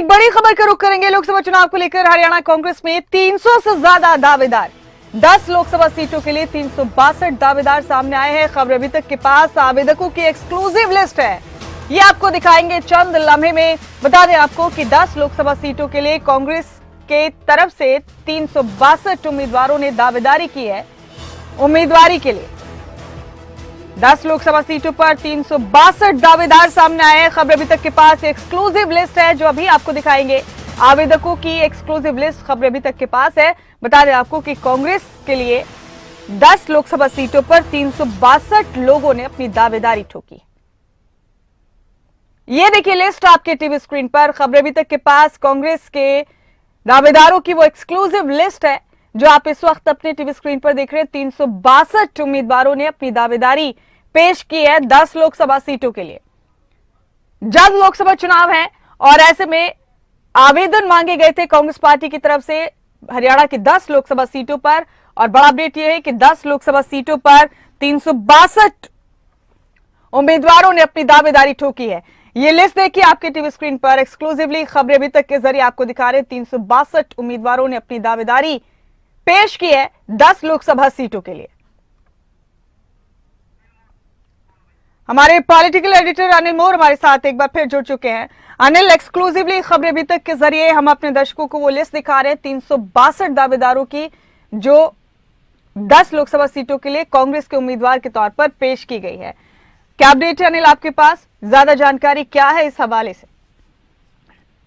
एक बड़ी खबर का रुख करेंगे। लोकसभा चुनाव को लेकर हरियाणा कांग्रेस में 300 से ज्यादा दावेदार, 10 लोकसभा सीटों के लिए 362 दावेदार सामने आए हैं। खबर अभी तक के पास आवेदकों की एक्सक्लूसिव लिस्ट है, ये आपको दिखाएंगे चंद लम्हे में। बता दें आपको कि 10 लोकसभा सीटों के लिए कांग्रेस के तरफ से 362 उम्मीदवारों ने दावेदारी की है। उम्मीदवारी के लिए 10 लोकसभा सीटों पर 362 दावेदार सामने आए हैं। खबर अभी तक के पास एक्सक्लूसिव लिस्ट है जो अभी आपको दिखाएंगे। आवेदकों की एक्सक्लूसिव लिस्ट खबर अभी तक के पास है। बता दें आपको कि कांग्रेस के लिए 10 लोकसभा सीटों पर 362 लोगों ने अपनी दावेदारी ठोकी। ये देखिए लिस्ट आपके टीवी स्क्रीन पर। खबर अभी तक के पास कांग्रेस के दावेदारों की वो एक्सक्लूसिव लिस्ट है जो आप इस वक्त अपने टीवी स्क्रीन पर देख रहे हैं। 362 उम्मीदवारों ने अपनी दावेदारी पेश की है 10 लोकसभा सीटों के लिए। जल्द लोकसभा चुनाव है और ऐसे में आवेदन मांगे गए थे कांग्रेस पार्टी की तरफ से हरियाणा की 10 लोकसभा सीटों पर। और बड़ा अपडेट यह है कि 10 लोकसभा सीटों पर 362 उम्मीदवारों ने अपनी दावेदारी ठोकी है। ये लिस्ट देखिए आपके टीवी स्क्रीन पर। एक्सक्लूसिवली खबरें अभी तक के जरिए आपको दिखा रहे हैं। 362 उम्मीदवारों ने अपनी दावेदारी पेश की है 10 लोकसभा सीटों के लिए। हमारे पॉलिटिकल एडिटर अनिल मोर हमारे साथ एक बार फिर जुड़ चुके हैं। अनिल, एक्सक्लूसिवली खबरें अभी तक के जरिए हम अपने दर्शकों को वो लिस्ट दिखा रहे हैं 362 दावेदारों की जो 10 लोकसभा सीटों के लिए कांग्रेस के उम्मीदवार के तौर पर पेश की गई है। क्या अपडेट है अनिल आपके पास? ज्यादा जानकारी क्या है इस हवाले से?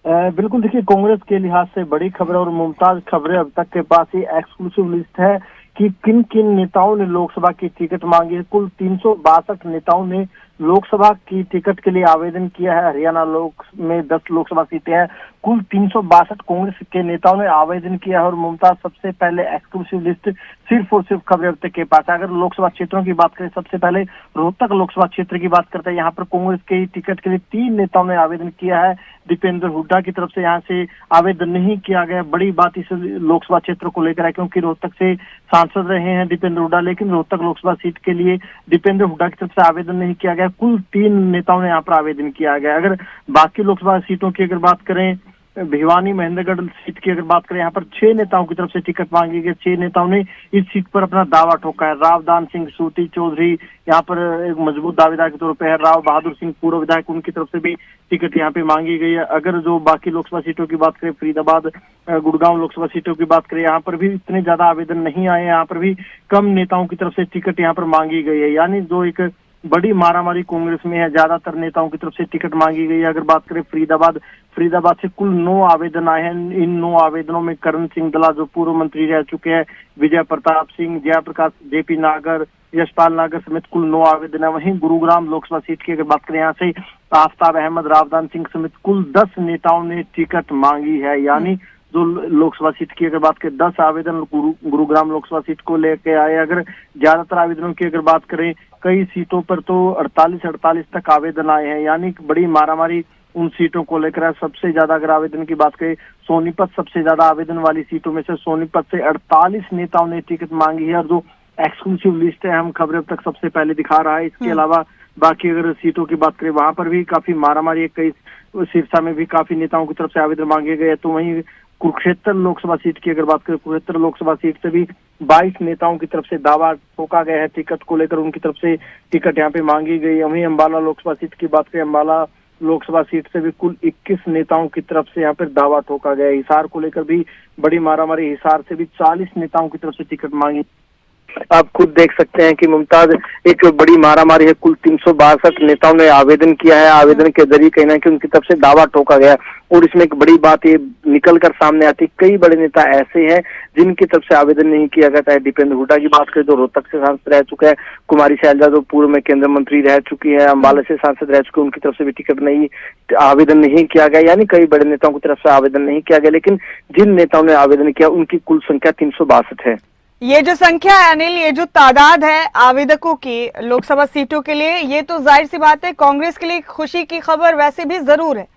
बिल्कुल, देखिए कांग्रेस के लिहाज से बड़ी खबर और मुमताज खबरें अब तक के पास ही एक्सक्लूसिव लिस्ट है कि किन किन नेताओं ने लोकसभा की टिकट मांगी है। कुल 362 नेताओं ने लोकसभा की टिकट के लिए आवेदन किया है। हरियाणा में 10 लोकसभा सीटें हैं। कुल 362 कांग्रेस के नेताओं ने आवेदन किया है। और मुमताज, सबसे पहले एक्सक्लूसिव लिस्ट सिर्फ और सिर्फ खबरें अब तक के पास। अगर लोकसभा क्षेत्रों की बात करें, सबसे पहले रोहतक लोकसभा क्षेत्र की बात करते हैं। यहाँ पर कांग्रेस के टिकट के लिए 3 नेताओं ने आवेदन किया है। दीपेंद्र हुड्डा की तरफ से यहाँ से आवेदन नहीं किया गया। बड़ी बात इस लोकसभा क्षेत्र को लेकर है क्योंकि रोहतक से सांसद रहे हैं दीपेंद्र हुड्डा, लेकिन रोहतक लोकसभा सीट के लिए दीपेंद्र हुड्डा की तरफ से आवेदन नहीं किया गया। कुल 3 नेताओं ने यहाँ पर आवेदन किया गया। अगर बाकी लोकसभा सीटों की अगर बात करें, भिवानी महेंद्रगढ़ सीट की अगर बात करें, यहाँ पर 6 नेताओं की तरफ से टिकट मांगी गई। 6 नेताओं ने इस सीट पर अपना दावा ठोका है। रावदान सिंह सूती चौधरी यहाँ पर एक मजबूत दावेदार के तौर पर है। राव बहादुर सिंह पूर्व विधायक, उनकी तरफ से भी टिकट यहाँ पे मांगी गई है। अगर जो बाकी लोकसभा सीटों की बात करें, फरीदाबाद गुड़गांव लोकसभा सीटों की बात करें, यहाँ पर भी इतने ज्यादा आवेदन नहीं आए। यहाँ पर भी कम नेताओं की तरफ से टिकट यहाँ पर मांगी गई है। यानी जो एक बड़ी मारामारी कांग्रेस में है, ज्यादातर नेताओं की तरफ से टिकट मांगी गई है। अगर बात करें फरीदाबाद से कुल 9 आवेदन आए हैं। इन 9 आवेदनों में करण सिंह दला जो पूर्व मंत्री रह चुके हैं, विजय प्रताप सिंह, जयप्रकाश, जेपी नागर, यशपाल नागर समेत कुल 9 आवेदन है। वहीं गुरुग्राम लोकसभा सीट की अगर बात करें, यहाँ से आफ्ताब अहमद, रावदान सिंह समेत कुल 10 नेताओं ने टिकट मांगी है। यानी जो लोकसभा सीट की अगर बात करें, 10 आवेदन गुरुग्राम लोकसभा सीट को लेके आए। अगर ज्यादातर आवेदनों की अगर बात करें, कई सीटों पर तो 48 तक आवेदन आए हैं। यानी बड़ी मारामारी उन सीटों को लेकर है। सबसे ज्यादा अगर आवेदन की बात करें, सोनीपत सबसे ज्यादा आवेदन वाली सीटों में से सोनीपत से 48 नेताओं ने टिकट मांगी है। और जो एक्सक्लूसिव लिस्ट है, हम खबरें अब तक सबसे पहले दिखा रहा है। इसके अलावा बाकी अगर सीटों की बात करें, वहां पर भी काफी मारामारी है। कई सिरसा में भी काफी नेताओं की तरफ से आवेदन मांगे गए। तो वहीं कुरुक्षेत्र लोकसभा सीट की अगर बात करें, कुरुक्षेत्र लोकसभा सीट से भी 22 नेताओं की तरफ से दावा ठोका गया है। टिकट को लेकर उनकी तरफ से टिकट यहाँ पे मांगी गई। वहीं अम्बाला लोकसभा सीट की बात करें, अम्बाला लोकसभा सीट से भी कुल 21 नेताओं की तरफ से यहाँ पर दावा ठोका गया। हिसार को लेकर भी बड़ी मारामारी, हिसार से भी 40 नेताओं की तरफ से टिकट मांगी। आप खुद देख सकते हैं कि मुमताज एक बड़ी मारामारी है। कुल 362 नेताओं ने आवेदन किया है। आवेदन के जरिए कहीं ना कहीं उनकी तरफ से दावा ठोका गया। और इसमें एक बड़ी बात ये निकल कर सामने आती, कई बड़े नेता ऐसे हैं जिनकी तरफ से आवेदन नहीं किया गया। चाहे दीपेंद्र हुड्डा की बात करें जो रोहतक से सांसद रह चुका है, कुमारी शैलजा जो पूर्व में केंद्रीय मंत्री रह चुकी है, अम्बाला से सांसद रह चुके, उनकी तरफ से भी टिकट नहीं आवेदन नहीं किया गया। यानी कई बड़े नेताओं की तरफ से आवेदन नहीं किया गया। लेकिन जिन नेताओं ने आवेदन किया उनकी कुल संख्या 362 है। ये जो संख्या है अनिल, ये जो तादाद है आवेदकों की लोकसभा सीटों के लिए, ये तो जाहिर सी बात है कांग्रेस के लिए खुशी की खबर वैसे भी जरूर है।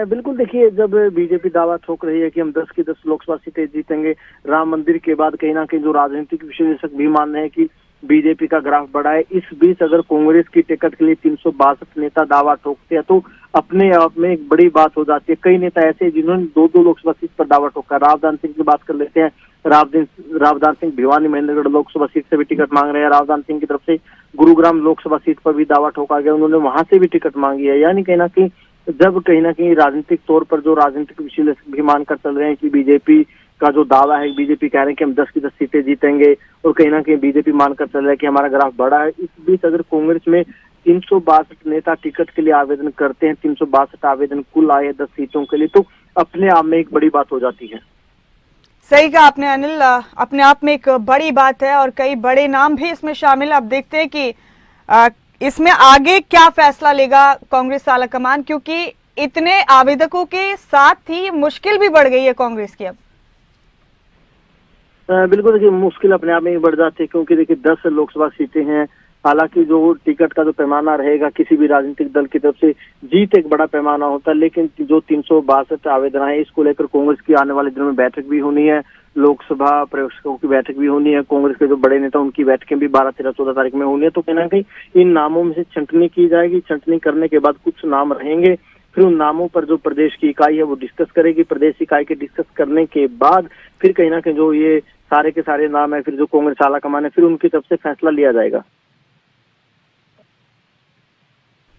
बिल्कुल, देखिए जब बीजेपी दावा ठोक रही है कि हम 10 की 10 लोकसभा सीटें जीतेंगे, राम मंदिर के बाद कहीं ना कहीं जो राजनीतिक विश्लेषक भी मान रहे हैं कि बीजेपी का ग्राफ बढ़ा है। इस बीच अगर कांग्रेस की टिकट के लिए 362 नेता दावा ठोकते हैं तो अपने आप में एक बड़ी बात हो जाती है। कई नेता ऐसे हैं जिन्होंने दो लोकसभा सीट पर दावा ठोका। रावदान सिंह की बात कर लेते हैं। रावदान सिंह भिवानी महेंद्रगढ़ लोकसभा सीट से भी टिकट मांग रहे हैं। रावदान सिंह की तरफ से गुरुग्राम लोकसभा सीट पर भी दावा ठोका गया, उन्होंने वहां से भी टिकट मांगी है। यानी कहीं ना कहीं राजनीतिक तौर पर जो राजनीतिक विश्लेषक भी मानकर चल रहे हैं कि बीजेपी का जो दावा है, बीजेपी कह रहे हैं कि हम 10 की 10 सीटें जीतेंगे, और कहीं ना कहीं बीजेपी मानकर चल रहा है कि हमारा ग्राफ बढ़ा है। इस बीच अगर कांग्रेस में 362 नेता टिकट के लिए आवेदन करते हैं, 362 आवेदन कुल आए 10 सीटों के लिए, तो अपने आप में एक बड़ी बात हो जाती है। सही कहा आपने अनिल, अपने आप में एक बड़ी बात है और कई बड़े नाम भी इसमें शामिल। अब देखते हैं कि इसमें आगे क्या फैसला लेगा कांग्रेस आलाकमान, क्योंकि इतने आवेदकों के साथ ही मुश्किल भी बढ़ गई है कांग्रेस की अब। बिल्कुल, देखिए मुश्किल अपने आप में ही बढ़ जाती है, क्योंकि देखिए 10 लोकसभा सीटें हैं। हालांकि जो टिकट का जो पैमाना रहेगा किसी भी राजनीतिक दल की तरफ से, जीत एक बड़ा पैमाना होता है, लेकिन जो 362 आवेदन है इसको लेकर कांग्रेस की आने वाले दिनों में बैठक भी होनी है, लोकसभा पर्यवेक्षकों की बैठक भी होनी है, कांग्रेस के जो बड़े नेता उनकी बैठकें भी 12, 13, 14 तारीख में होनी है। तो कहीं ना कहीं इन नामों में से छंटनी की जाएगी। छंटनी करने के बाद कुछ नाम रहेंगे, फिर उन नामों पर जो प्रदेश की इकाई है वो डिस्कस करेगी। प्रदेश इकाई के डिस्कस करने के बाद फिर कहीं ना कहीं जो ये सारे के सारे नाम है, फिर जो कांग्रेस आलाकमान है, फिर उनकी तरफ से फैसला लिया जाएगा।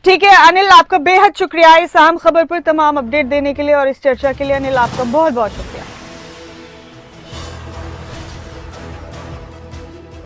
ठीक है अनिल, आपका बेहद शुक्रिया इस अहम खबर पर तमाम अपडेट देने के लिए, और इस चर्चा के लिए अनिल आपका बहुत बहुत शुक्रिया।